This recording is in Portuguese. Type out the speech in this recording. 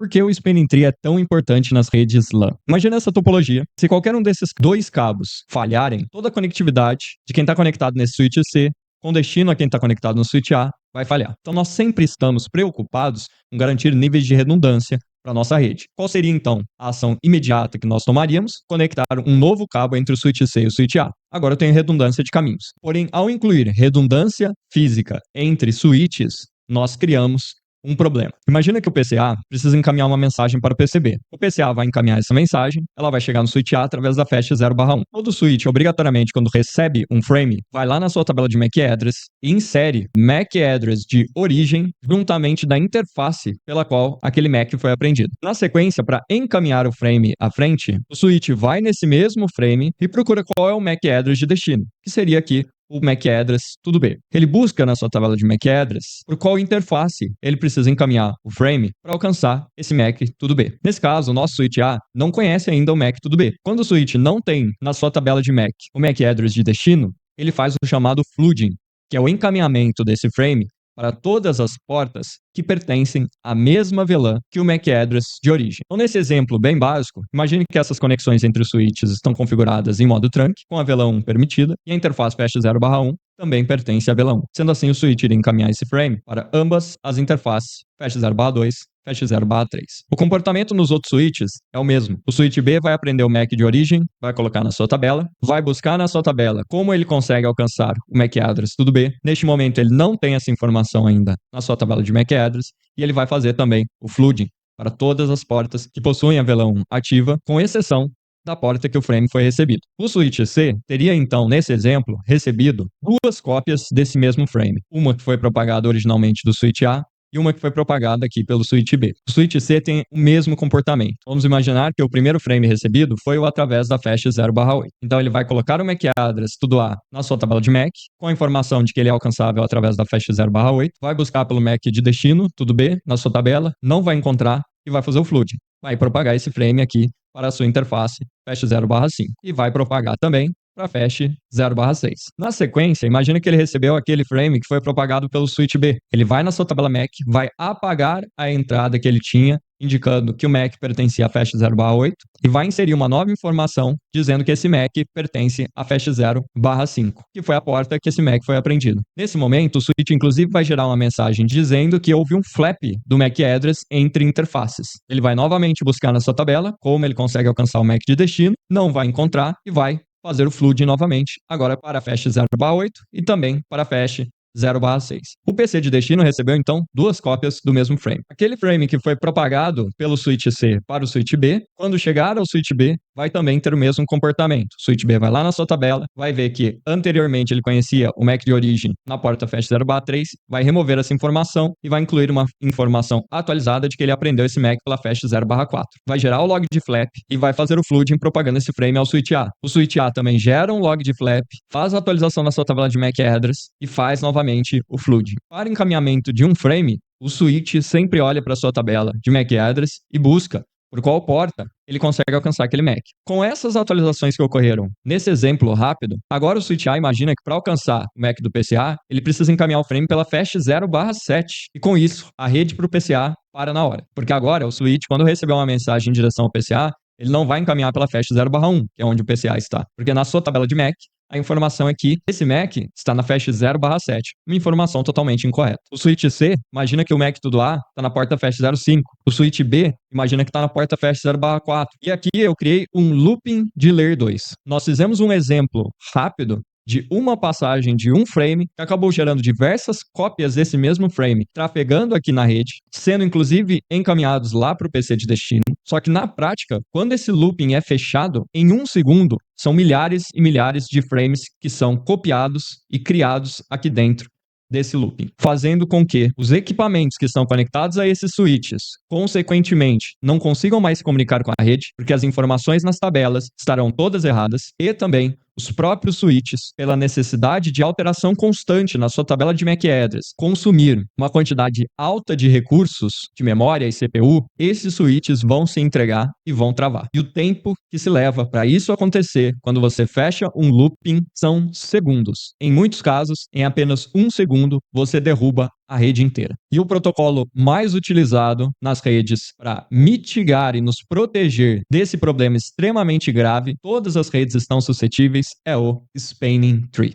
Por que o Spanning Tree é tão importante nas redes LAN? Imagina essa topologia. Se qualquer um desses dois cabos falharem, toda a conectividade de quem está conectado nesse switch C, com destino a quem está conectado no switch A, vai falhar. Então nós sempre estamos preocupados com garantir níveis de redundância para a nossa rede. Qual seria, então, a ação imediata que nós tomaríamos? Conectar um novo cabo entre o switch C e o switch A. Agora eu tenho redundância de caminhos. Porém, ao incluir redundância física entre switches, nós criamos um problema. Imagina que o PCA precisa encaminhar uma mensagem para o PCB. O PCA vai encaminhar essa mensagem, ela vai chegar no switch A através da fast 0/1. Todo switch, obrigatoriamente, quando recebe um frame, vai lá na sua tabela de MAC address e insere MAC address de origem juntamente da interface pela qual aquele MAC foi aprendido. Na sequência, para encaminhar o frame à frente, o switch vai nesse mesmo frame e procura qual é o MAC address de destino, que seria aqui o MAC address tudo B. Ele busca na sua tabela de MAC address por qual interface ele precisa encaminhar o frame para alcançar esse MAC tudo B. Nesse caso, o nosso switch A não conhece ainda o MAC tudo B. Quando o switch não tem na sua tabela de MAC o MAC address de destino, ele faz o chamado flooding, que é o encaminhamento desse frame para todas as portas que pertencem à mesma VLAN que o MAC address de origem. Então, nesse exemplo bem básico, imagine que essas conexões entre os switches estão configuradas em modo trunk, com a VLAN 1 permitida, e a interface fast 0/1 também pertence à VLAN 1. Sendo assim, o switch iria encaminhar esse frame para ambas as interfaces fast 0/2, fast 0/3. O comportamento nos outros switches é o mesmo. O switch B vai aprender o MAC de origem, vai colocar na sua tabela, vai buscar na sua tabela como ele consegue alcançar o MAC address tudo B. Neste momento, ele não tem essa informação ainda na sua tabela de MAC address, e ele vai fazer também o flooding para todas as portas que possuem a VLAN 1 ativa, com exceção da porta que o frame foi recebido. O switch C teria, então, nesse exemplo, recebido duas cópias desse mesmo frame. Uma que foi propagada originalmente do switch A e uma que foi propagada aqui pelo switch B. O switch C tem o mesmo comportamento. Vamos imaginar que o primeiro frame recebido foi o através da fast 0/8. Então ele vai colocar o MAC address tudo A na sua tabela de MAC, com a informação de que ele é alcançável através da fast 0/8, vai buscar pelo MAC de destino, tudo B, na sua tabela, não vai encontrar e vai fazer o flooding. Vai propagar esse frame aqui para a sua interface fast 0/5 e vai propagar também para fast 0/6. Na sequência, imagina que ele recebeu aquele frame que foi propagado pelo switch B. Ele vai na sua tabela MAC, vai apagar a entrada que ele tinha, indicando que o MAC pertencia a fast 0/8 e vai inserir uma nova informação dizendo que esse MAC pertence a fast 0/5, que foi a porta que esse MAC foi aprendido. Nesse momento, o switch inclusive vai gerar uma mensagem dizendo que houve um flap do MAC address entre interfaces. Ele vai novamente buscar na sua tabela como ele consegue alcançar o MAC de destino, não vai encontrar e vai fazer o flooding novamente, agora para fast 0/8 e também para fast 0/6. O PC de destino recebeu, então, duas cópias do mesmo frame. Aquele frame que foi propagado pelo switch C para o switch B, quando chegar ao switch B, vai também ter o mesmo comportamento. O switch B vai lá na sua tabela, vai ver que anteriormente ele conhecia o MAC de origem na porta fast 0/3, vai remover essa informação e vai incluir uma informação atualizada de que ele aprendeu esse MAC pela fast 0/4. Vai gerar o log de flap e vai fazer o flooding propagando esse frame ao switch A. O switch A também gera um log de flap, faz a atualização na sua tabela de MAC address e faz novamente o flooding. Para encaminhamento de um frame, o switch sempre olha para a sua tabela de MAC address e busca por qual porta ele consegue alcançar aquele MAC. Com essas atualizações que ocorreram nesse exemplo rápido, agora o switch A imagina que para alcançar o MAC do PCA, ele precisa encaminhar o frame pela fast 0/7. E com isso, a rede para o PCA para na hora. Porque agora o switch, quando receber uma mensagem em direção ao PCA, ele não vai encaminhar pela fast 0/1, que é onde o PCA está. Porque na sua tabela de MAC, a informação é que esse MAC está na fast 0/7, uma informação totalmente incorreta. O switch C, imagina que o MAC tudo A está na porta fast 0/5. O switch B, imagina que está na porta fast 0/4. E aqui eu criei um looping de layer 2. Nós fizemos um exemplo rápido de uma passagem de um frame que acabou gerando diversas cópias desse mesmo frame, trafegando aqui na rede, sendo inclusive encaminhados lá para o PC de destino. Só que na prática, quando esse looping é fechado, em um segundo, são milhares e milhares de frames que são copiados e criados aqui dentro desse looping, fazendo com que os equipamentos que estão conectados a esses switches, consequentemente, não consigam mais se comunicar com a rede, porque as informações nas tabelas estarão todas erradas, e também os próprios switches, pela necessidade de alteração constante na sua tabela de MAC address, consumir uma quantidade alta de recursos de memória e CPU, esses switches vão se entregar e vão travar. E o tempo que se leva para isso acontecer quando você fecha um looping são segundos. Em muitos casos, em apenas um segundo, você derruba a rede inteira. E o protocolo mais utilizado nas redes para mitigar e nos proteger desse problema extremamente grave, todas as redes estão suscetíveis, é o Spanning Tree.